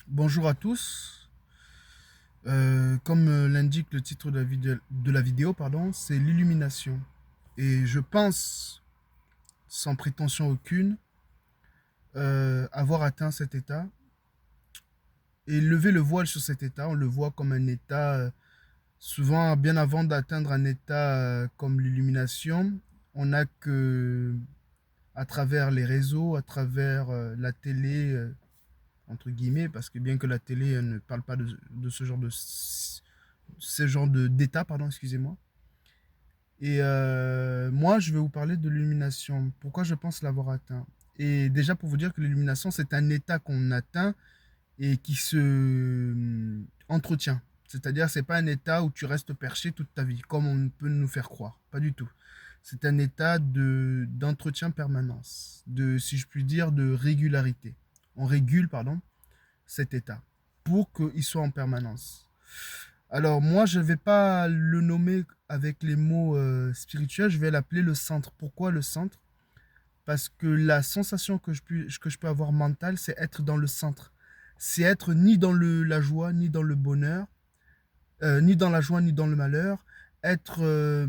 Bonjour à tous. Comme l'indique le titre de la vidéo, pardon, c'est l'illumination. Et je pense, sans prétention aucune, avoir atteint cet état et lever le voile sur cet état. On le voit comme un état, souvent bien avant d'atteindre un état comme l'illumination, on n'a que à travers les réseaux, à travers la télé, entre guillemets, parce que bien que la télé ne parle pas de ce genre d'état, pardon, excusez-moi. Et moi, je vais vous parler de l'illumination. Pourquoi je pense l'avoir atteint? Et déjà pour vous dire que l'illumination, c'est un état qu'on atteint et qui se entretient. C'est-à-dire, c'est pas un état où tu restes perché toute ta vie, comme on peut nous faire croire. Pas du tout. C'est un état d'entretien permanence, de, si je puis dire, de régularité. On régule, pardon, cet état pour qu'il soit en permanence. Alors moi, je ne vais pas le nommer avec les mots spirituels, je vais l'appeler le centre. Pourquoi le centre? Parce que la sensation que je peux avoir mentale, c'est être dans le centre. C'est être ni dans la joie, ni dans le bonheur, ni dans la joie, ni dans le malheur. Être,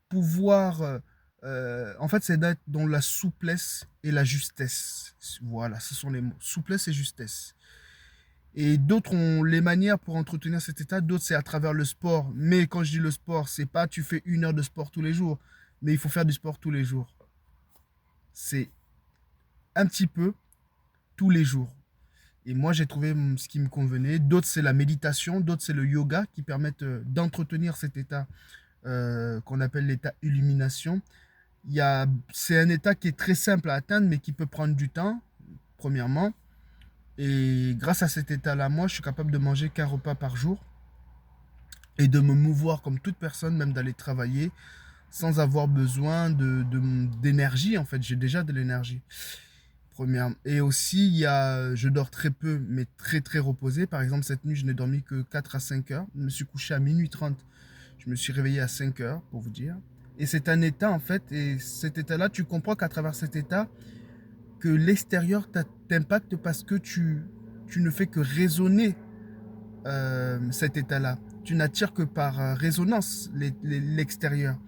pouvoir, en fait, c'est d'être dans la souplesse et la justesse. Voilà, ce sont les mots. Souplesse et justesse. Et d'autres ont les manières pour entretenir cet état, d'autres c'est à travers le sport. Mais quand je dis le sport, c'est pas tu fais 1 heure de sport tous les jours, mais il faut faire du sport tous les jours. C'est un petit peu tous les jours. Et moi j'ai trouvé ce qui me convenait. D'autres c'est la méditation, d'autres c'est le yoga qui permettent d'entretenir cet état qu'on appelle l'état illumination. C'est un état qui est très simple à atteindre, mais qui peut prendre du temps, premièrement. Et grâce à cet état-là, moi, je suis capable de manger qu'un repas par jour et de me mouvoir comme toute personne, même d'aller travailler sans avoir besoin d'énergie. En fait, j'ai déjà de l'énergie. Première. Et aussi, je dors très peu, mais très très reposé. Par exemple, cette nuit, je n'ai dormi que 4 à 5 heures. Je me suis couché à minuit 30. Je me suis réveillé à 5 heures, pour vous dire. Et c'est un état, en fait. Et cet état-là, tu comprends qu'à travers cet état, que l'extérieur t'impacte parce que tu ne fais que raisonner cet état-là. Tu n'attires que par résonance l'extérieur.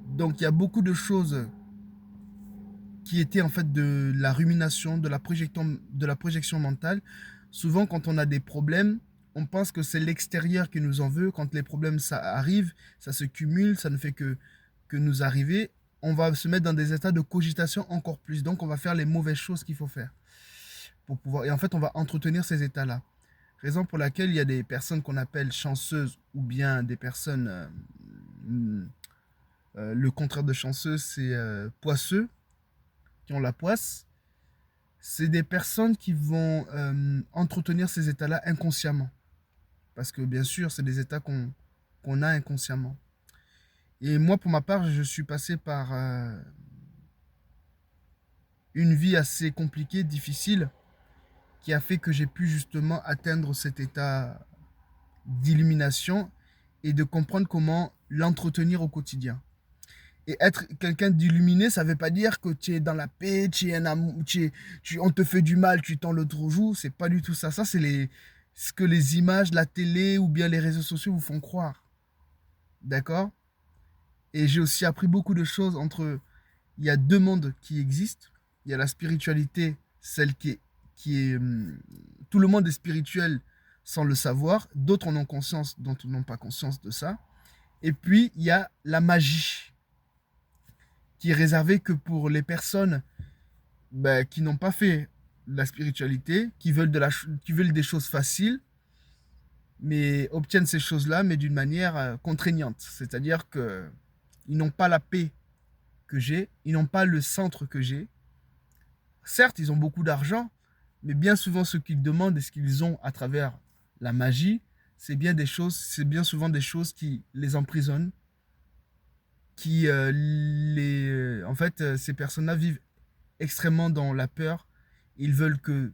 Donc il y a beaucoup de choses qui étaient en fait de la rumination, de la projection mentale. Souvent quand on a des problèmes, on pense que c'est l'extérieur qui nous en veut. Quand les problèmes ça arrive, ça se cumule, ça ne fait que nous arriver. On va se mettre dans des états de cogitation encore plus. Donc on va faire les mauvaises choses qu'il faut faire pour pouvoir. Et en fait, on va entretenir ces états-là. Raison pour laquelle il y a des personnes qu'on appelle chanceuses ou bien des personnes, le contraire de chanceux, c'est poisseux, qui ont la poisse. C'est des personnes qui vont entretenir ces états-là inconsciemment. Parce que bien sûr, c'est des états qu'on a inconsciemment. Et moi, pour ma part, je suis passé par une vie assez compliquée, difficile, qui a fait que j'ai pu justement atteindre cet état d'illumination et de comprendre comment l'entretenir au quotidien. Et être quelqu'un d'illuminé, ça ne veut pas dire que tu es dans la paix, tu es un amour, on te fait du mal, tu tends l'autre joue. C'est pas du tout ça. Ça, c'est ce que les images, la télé ou bien les réseaux sociaux vous font croire. D'accord? Et j'ai aussi appris beaucoup de choses entre. Il y a deux mondes qui existent. Il y a la spiritualité, celle tout le monde est spirituel sans le savoir. D'autres en ont conscience, d'autres n'ont pas conscience de ça. Et puis, il y a la magie, qui est réservée que pour les personnes qui n'ont pas fait la spiritualité, qui veulent des choses faciles, mais obtiennent ces choses-là, mais d'une manière contraignante. C'est-à-dire qu'ils n'ont pas la paix que j'ai, ils n'ont pas le centre que j'ai. Certes, ils ont beaucoup d'argent, mais bien souvent, ce qu'ils demandent et ce qu'ils ont à travers la magie, c'est bien souvent des choses qui les emprisonnent, en fait, ces personnes-là vivent extrêmement dans la peur. Ils veulent que,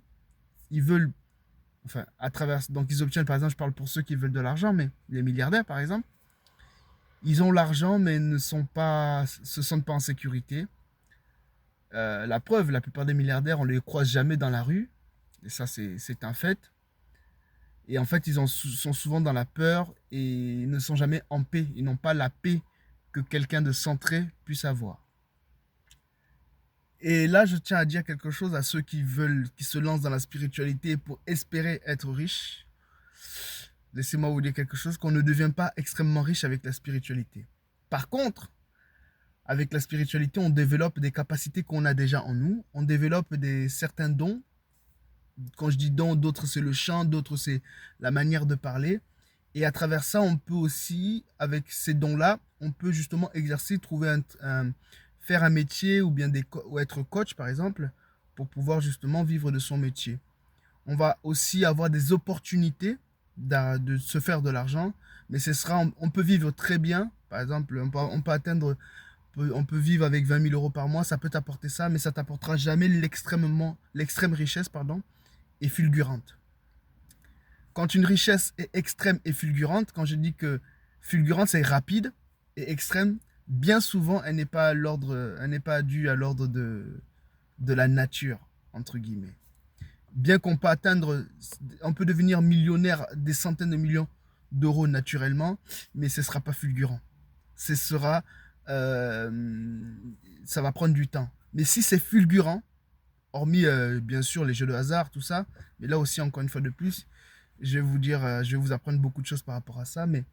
ils veulent, enfin, à travers, donc ils obtiennent, par exemple, je parle pour ceux qui veulent de l'argent, mais les milliardaires, par exemple, ils ont l'argent, mais se sentent pas en sécurité. La preuve, la plupart des milliardaires, on les croise jamais dans la rue. Et ça, c'est un fait. Et en fait, sont souvent dans la peur et ne sont jamais en paix. Ils n'ont pas la paix que quelqu'un de centré puisse avoir. Et là, je tiens à dire quelque chose à ceux qui veulent, qui se lancent dans la spiritualité pour espérer être riches. Laissez-moi vous dire quelque chose, qu'on ne devient pas extrêmement riche avec la spiritualité. Par contre, avec la spiritualité, on développe des capacités qu'on a déjà en nous. On développe certains dons. Quand je dis dons, d'autres c'est le chant, d'autres c'est la manière de parler. Et à travers ça, on peut aussi, avec ces dons-là, on peut justement exercer, faire un métier ou bien ou être coach par exemple, pour pouvoir justement vivre de son métier. On va aussi avoir des opportunités de se faire de l'argent, mais on peut vivre très bien. Par exemple, on peut vivre avec 20 000 euros par mois, ça peut t'apporter ça, mais ça t'apportera jamais l'extrême richesse, pardon, et fulgurante. Quand une richesse est extrême et fulgurante, quand je dis que fulgurante c'est rapide et extrême, bien souvent elle n'est pas due à l'ordre de la nature, entre guillemets. Bien qu'on peut on peut devenir millionnaire des centaines de millions d'euros naturellement, mais ce ne sera pas fulgurant. Ce sera, euh, ça va prendre du temps. Mais si c'est fulgurant, hormis bien sûr les jeux de hasard, tout ça, mais là aussi encore une fois de plus, je vais vous apprendre beaucoup de choses par rapport à ça, mais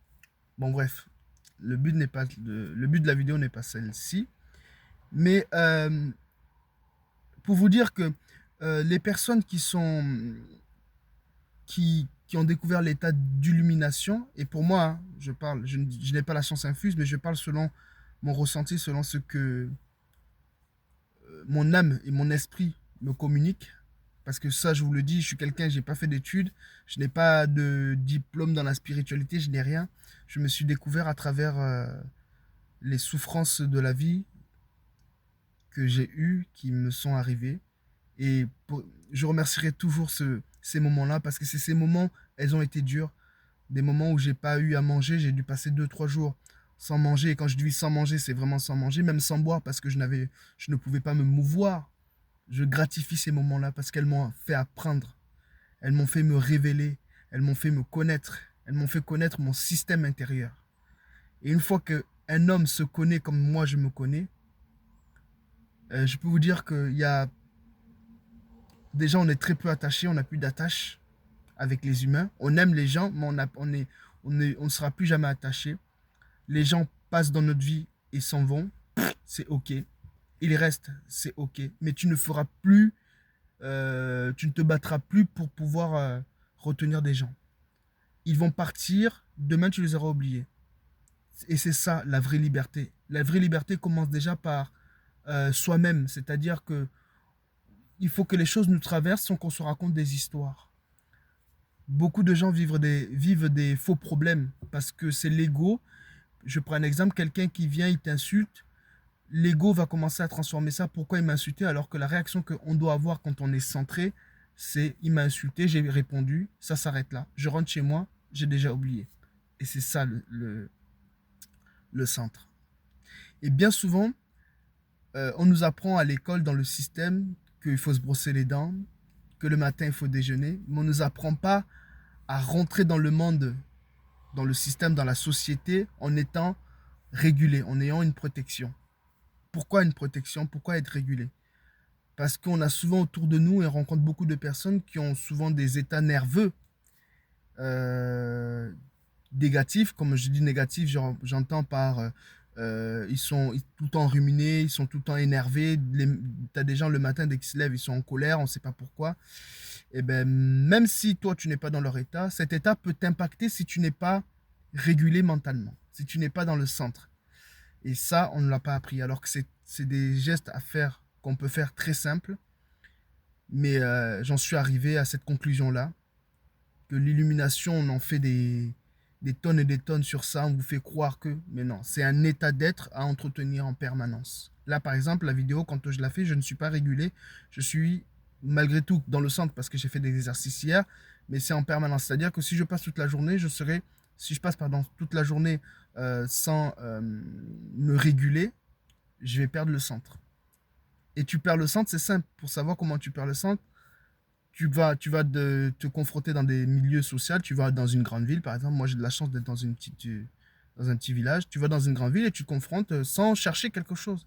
bon bref, le but de la vidéo n'est pas celle-ci, mais pour vous dire que les personnes qui ont découvert l'état d'illumination, et pour moi, hein, je n'ai pas la science infuse, mais je parle selon mon ressenti, selon ce que mon âme et mon esprit me communiquent. Parce que ça, je vous le dis, je suis quelqu'un, j'ai pas fait d'études, je n'ai pas de diplôme dans la spiritualité, je n'ai rien. Je me suis découvert à travers les souffrances de la vie que j'ai eues, qui me sont arrivées. Et je remercierai toujours ces moments-là parce que c'est ces moments, elles ont été dures. Des moments où j'ai pas eu à manger, j'ai dû passer 2, 3 jours sans manger. Et quand je dis sans manger, c'est vraiment sans manger, même sans boire parce que je ne pouvais pas me mouvoir. Je gratifie ces moments-là parce qu'elles m'ont fait apprendre. Elles m'ont fait me révéler. Elles m'ont fait me connaître. Elles m'ont fait connaître mon système intérieur. Et une fois qu'un homme se connaît comme moi je me connais, je peux vous dire qu'il y a déjà, on est très peu attaché, on n'a plus d'attache avec les humains. On aime les gens, mais on ne sera plus jamais attaché. Les gens passent dans notre vie et s'en vont, c'est ok. Ils restent, c'est ok. Mais tu ne feras plus, tu ne te battras plus pour pouvoir retenir des gens. Ils vont partir, demain tu les auras oubliés. Et c'est ça la vraie liberté. La vraie liberté commence déjà par soi-même, c'est-à-dire que il faut que les choses nous traversent sans qu'on se raconte des histoires. Beaucoup de gens vivent des faux problèmes parce que c'est l'ego. Je prends un exemple, quelqu'un qui vient, il t'insulte, l'ego va commencer à transformer ça. Pourquoi il m'a insulté alors que la réaction qu'on doit avoir quand on est centré, c'est il m'a insulté, j'ai répondu, ça s'arrête là. Je rentre chez moi, j'ai déjà oublié. Et c'est ça le centre. Et bien souvent, on nous apprend à l'école, dans le système, qu'il faut se brosser les dents, que le matin il faut déjeuner, mais on ne nous apprend pas à rentrer dans le monde, dans le système, dans la société, en étant régulé, en ayant une protection. Pourquoi une protection? Pourquoi être régulé? Parce qu'on a souvent autour de nous et on rencontre beaucoup de personnes qui ont souvent des états nerveux euh, négatifs. Comme je dis négatifs, j'entends par ils sont tout le temps ruminés, ils sont tout le temps énervés. Tu as des gens le matin, dès qu'ils se lèvent, ils sont en colère, on ne sait pas pourquoi. Et ben, même si toi, tu n'es pas dans leur état, cet état peut t'impacter si tu n'es pas régulé mentalement, si tu n'es pas dans le centre. Et ça, on ne l'a pas appris. Alors que c'est des gestes à faire qu'on peut faire très simples. Mais j'en suis arrivé à cette conclusion-là, que l'illumination, on en fait des tonnes et des tonnes sur ça, on vous fait croire que, mais non, c'est un état d'être à entretenir en permanence. Là, par exemple, la vidéo, quand je la fais, je ne suis pas régulé, je suis malgré tout dans le centre parce que j'ai fait des exercices hier, mais c'est en permanence. C'est-à-dire que si je passe toute la journée, si je passe pardon, toute la journée sans me réguler, je vais perdre le centre. Et tu perds le centre, c'est simple. Pour savoir comment tu perds le centre, te confronter dans des milieux sociaux. Tu vas dans une grande ville, par exemple. Moi, j'ai de la chance d'être dans un petit village. Tu vas dans une grande ville et tu te confrontes sans chercher quelque chose.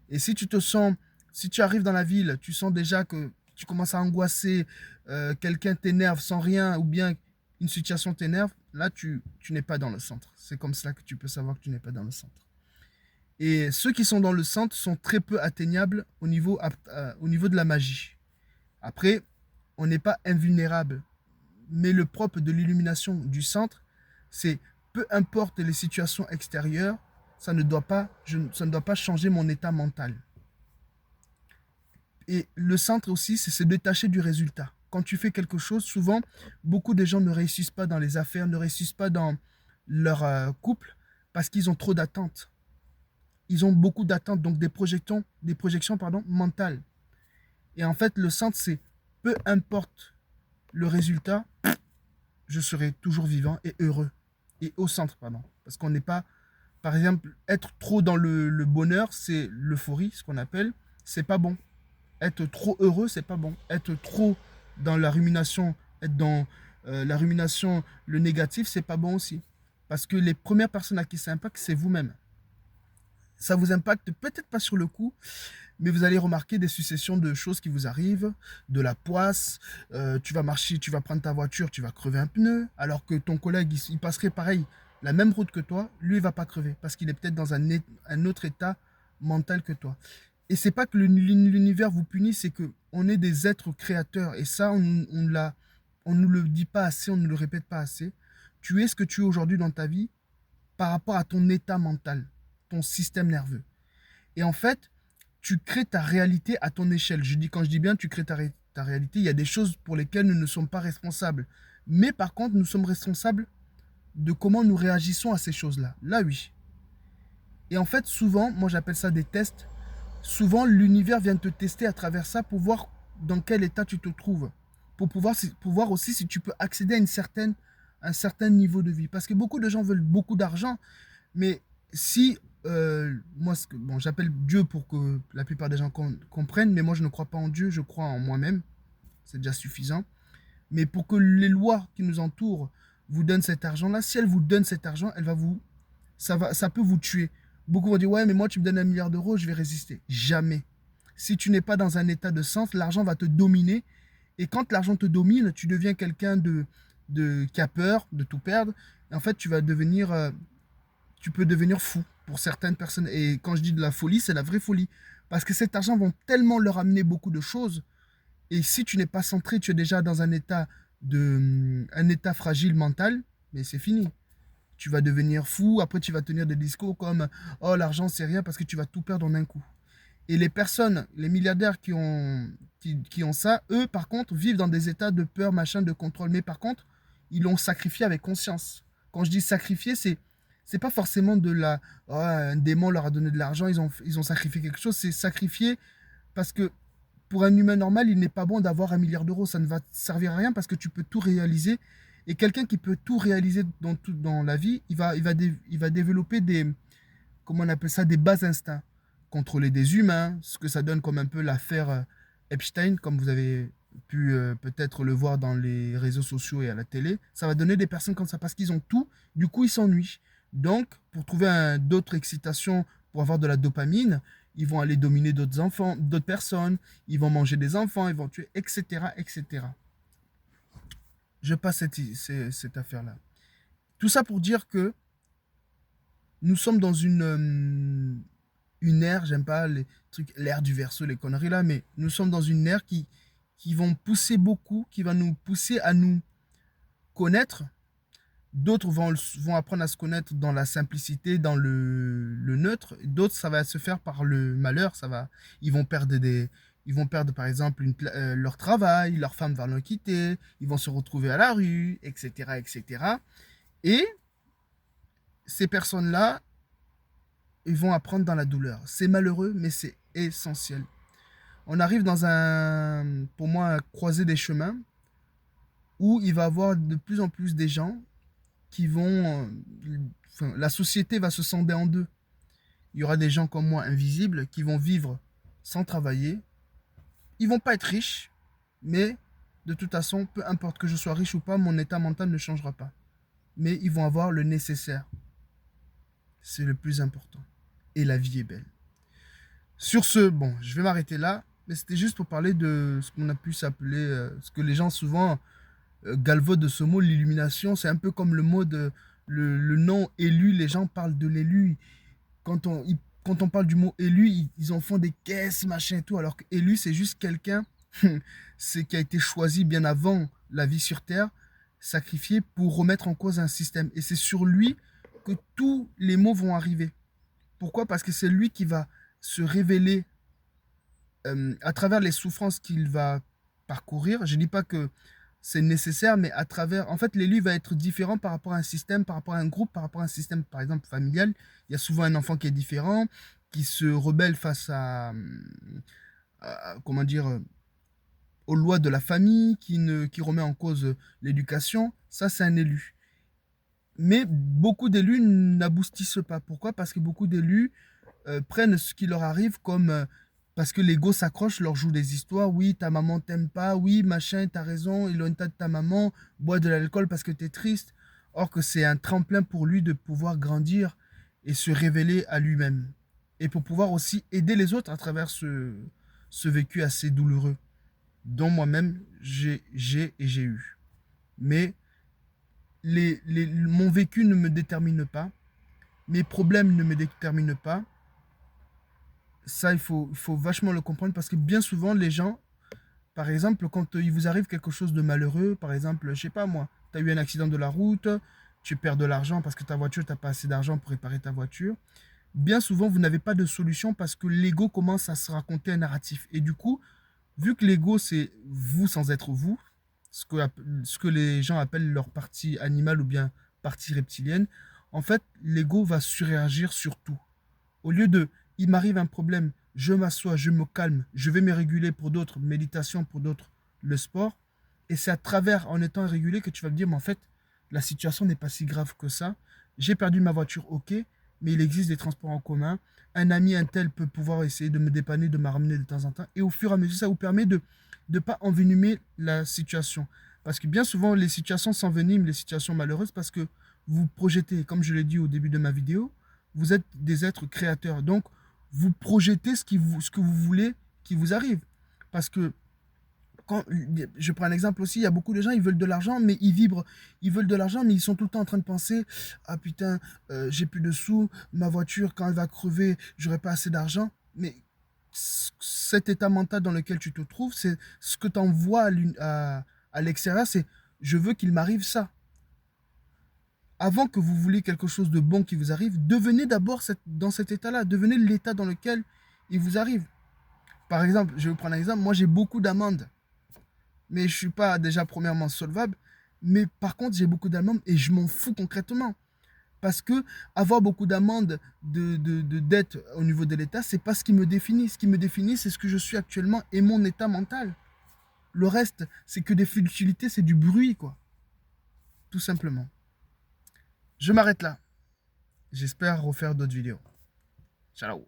Et si tu arrives dans la ville, tu sens déjà que tu commences à angoisser, quelqu'un t'énerve sans rien, ou bien une situation t'énerve, là, tu n'es pas dans le centre. C'est comme ça que tu peux savoir que tu n'es pas dans le centre. Et ceux qui sont dans le centre sont très peu atteignables au niveau de la magie. Après, on n'est pas invulnérable. Mais le propre de l'illumination du centre, c'est peu importe les situations extérieures, ça ne doit pas changer mon état mental. Et le centre aussi, c'est se détacher du résultat. Quand tu fais quelque chose, souvent, beaucoup de gens ne réussissent pas dans les affaires, ne réussissent pas dans leur couple, parce qu'ils ont trop d'attentes. Ils ont beaucoup d'attentes, donc des projections pardon, mentales. Et en fait, le centre, c'est peu importe le résultat, je serai toujours vivant et heureux. Et au centre, pardon. Parce qu'on n'est pas, par exemple, être trop dans le bonheur, c'est l'euphorie, ce qu'on appelle, c'est pas bon. Être trop heureux, c'est pas bon. Être trop dans la rumination, être dans la rumination, le négatif, c'est pas bon aussi. Parce que les premières personnes à qui ça impacte, c'est vous-même. Ça vous impacte peut-être pas sur le coup, mais vous allez remarquer des successions de choses qui vous arrivent, de la poisse, tu vas marcher, tu vas prendre ta voiture, tu vas crever un pneu, alors que ton collègue, il passerait pareil, la même route que toi, lui, il va pas crever, parce qu'il est peut-être dans un autre état mental que toi. Et c'est pas que l'univers vous punit, c'est que on est des êtres créateurs, et ça, on ne le dit pas assez, on ne le répète pas assez. Tu es ce que tu es aujourd'hui dans ta vie par rapport à ton état mental, ton système nerveux. Et en fait, tu crées ta réalité à ton échelle. Quand je dis bien tu crées ta réalité, il y a des choses pour lesquelles nous ne sommes pas responsables. Mais par contre, nous sommes responsables de comment nous réagissons à ces choses-là. Là, oui. Et en fait, souvent, moi j'appelle ça des tests. Souvent, l'univers vient te tester à travers ça pour voir dans quel état tu te trouves. Pour voir aussi si tu peux accéder à un certain niveau de vie. Parce que beaucoup de gens veulent beaucoup d'argent, mais si moi, bon, j'appelle Dieu pour que la plupart des gens comprennent, mais moi je ne crois pas en Dieu, je crois en moi-même, c'est déjà suffisant. Mais pour que les lois qui nous entourent vous donnent cet argent-là, si elles vous donnent cet argent, ça peut vous tuer. Beaucoup vont dire, ouais, mais moi tu me donnes 1 milliard d'euros, je vais résister. Jamais. Si tu n'es pas dans un état de sens, l'argent va te dominer. Et quand l'argent te domine, tu deviens quelqu'un qui a peur de tout perdre. Et en fait, tu peux devenir fou pour certaines personnes. Et quand je dis de la folie, c'est la vraie folie. Parce que cet argent va tellement leur amener beaucoup de choses. Et si tu n'es pas centré, tu es déjà dans un état fragile mental, mais c'est fini. Tu vas devenir fou. Après, tu vas tenir des discours comme oh, l'argent, c'est rien parce que tu vas tout perdre en un coup. Et les personnes, les milliardaires qui ont ça, eux, par contre, vivent dans des états de peur, machin, de contrôle. Mais par contre, ils l'ont sacrifié avec conscience. Quand je dis sacrifié, c'est pas forcément oh, un démon leur a donné de l'argent, ils ont sacrifié quelque chose. C'est sacrifié parce que pour un humain normal, il n'est pas bon d'avoir 1 milliard d'euros. Ça ne va te servir à rien parce que tu peux tout réaliser. Et quelqu'un qui peut tout réaliser dans la vie, il va développer comment on appelle ça, des bas instincts. Contrôler des humains, ce que ça donne comme un peu l'affaire Epstein, comme vous avez pu peut-être le voir dans les réseaux sociaux et à la télé. Ça va donner des personnes comme ça parce qu'ils ont tout, du coup ils s'ennuient. Donc, pour trouver d'autres excitations, pour avoir de la dopamine, ils vont aller dominer d'autres enfants, d'autres personnes, ils vont manger des enfants, ils vont tuer, etc., etc. Je passe cette affaire-là. Tout ça pour dire que nous sommes dans une ère, j'aime pas les trucs, l'ère du Verseau, les conneries là, mais nous sommes dans une ère qui vont pousser beaucoup, qui va nous pousser à nous connaître. D'autres vont apprendre à se connaître dans la simplicité, dans le neutre. D'autres, ça va se faire par le malheur. Ils vont perdre par exemple leur travail, leur femme va leur quitter, ils vont se retrouver à la rue, etc., etc. Et ces personnes-là, ils vont apprendre dans la douleur. C'est malheureux, mais c'est essentiel. On arrive pour moi, un croisé des chemins où il va y avoir de plus en plus des gens qui la société va se scinder en deux. Il y aura des gens comme moi, invisibles, qui vont vivre sans travailler. Ils vont pas être riches, mais de toute façon, peu importe que je sois riche ou pas, mon état mental ne changera pas. Mais ils vont avoir le nécessaire. C'est le plus important. Et la vie est belle. Sur ce, bon, je vais m'arrêter là. Mais c'était juste pour parler de ce qu'on a pu s'appeler, ce que les gens souvent galvaudent de ce mot, l'illumination. C'est un peu comme le mot de le nom élu. Les gens parlent de l'élu. Quand on parle du mot élu, ils en font des caisses, machin et tout. Alors que élu, c'est juste quelqu'un c'est qui a été choisi bien avant la vie sur Terre, sacrifié pour remettre en cause un système. Et c'est sur lui que tous les mots vont arriver. Pourquoi? Parce que c'est lui qui va se révéler à travers les souffrances qu'il va parcourir. Je ne dis pas que c'est nécessaire, mais à travers... En fait, l'élu va être différent par rapport à un système, par rapport à un groupe, par rapport à un système, par exemple, familial. Il y a souvent un enfant qui est différent, qui se rebelle face comment dire, aux lois de la famille, qui remet en cause l'éducation. Ça, c'est un élu. Mais beaucoup d'élus n'aboutissent pas. Pourquoi? Parce que beaucoup d'élus prennent ce qui leur arrive comme... parce que l'ego s'accroche, leur joue des histoires. Oui, ta maman t'aime pas. Oui, machin, t'as raison. Éloigne-toi de ta maman. Bois de l'alcool parce que t'es triste. Or que c'est un tremplin pour lui de pouvoir grandir et se révéler à lui-même. Et pour pouvoir aussi aider les autres à travers ce vécu assez douloureux dont moi-même j'ai et j'ai eu. Mais mon vécu ne me détermine pas. Mes problèmes ne me déterminent pas. Ça, il faut vachement le comprendre parce que bien souvent, les gens, par exemple, quand il vous arrive quelque chose de malheureux, par exemple, je sais pas moi, tu as eu un accident de la route, tu perds de l'argent parce que ta voiture, tu n'as pas assez d'argent pour réparer ta voiture. Bien souvent, vous n'avez pas de solution parce que l'ego commence à se raconter un narratif. Et du coup, vu que l'ego, c'est vous sans être vous, ce que les gens appellent leur partie animale ou bien partie reptilienne, en fait, l'ego va surréagir sur tout. Au lieu de, il m'arrive un problème, je m'assois, je me calme, je vais me réguler pour d'autres, méditation pour d'autres, le sport. Et c'est à travers, en étant régulé, que tu vas me dire, mais en fait, la situation n'est pas si grave que ça. J'ai perdu ma voiture, ok, mais il existe des transports en commun. Un ami, un tel peut pouvoir essayer de me dépanner, de me ramener de temps en temps. Et au fur et à mesure, ça vous permet de ne pas envenimer la situation. Parce que bien souvent, les situations s'enveniment, les situations malheureuses, parce que vous projetez, comme je l'ai dit au début de ma vidéo, vous êtes des êtres créateurs. Donc, vous projetez ce que vous voulez qui vous arrive. Parce que, quand, je prends un exemple aussi, il y a beaucoup de gens, ils veulent de l'argent, mais ils vibrent. Ils veulent de l'argent, mais ils sont tout le temps en train de penser, ah putain, j'ai plus de sous, ma voiture, quand elle va crever, j'aurai pas assez d'argent. Mais cet état mental dans lequel tu te trouves, c'est ce que tu envoies à l'extérieur, c'est je veux qu'il m'arrive ça. Avant que vous vouliez quelque chose de bon qui vous arrive, devenez d'abord dans cet état-là. Devenez l'état dans lequel il vous arrive. Par exemple, je vais vous prendre un exemple. Moi, j'ai beaucoup d'amendes. Mais je ne suis pas déjà premièrement solvable. Mais par contre, j'ai beaucoup d'amendes et je m'en fous concrètement. Parce que avoir beaucoup d'amendes, de dettes au niveau de l'État, c'est pas ce qui me définit. Ce qui me définit, c'est ce que je suis actuellement et mon état mental. Le reste, c'est que des futilités, c'est du bruit, quoi. Tout simplement. Je m'arrête là. J'espère refaire d'autres vidéos. Ciao.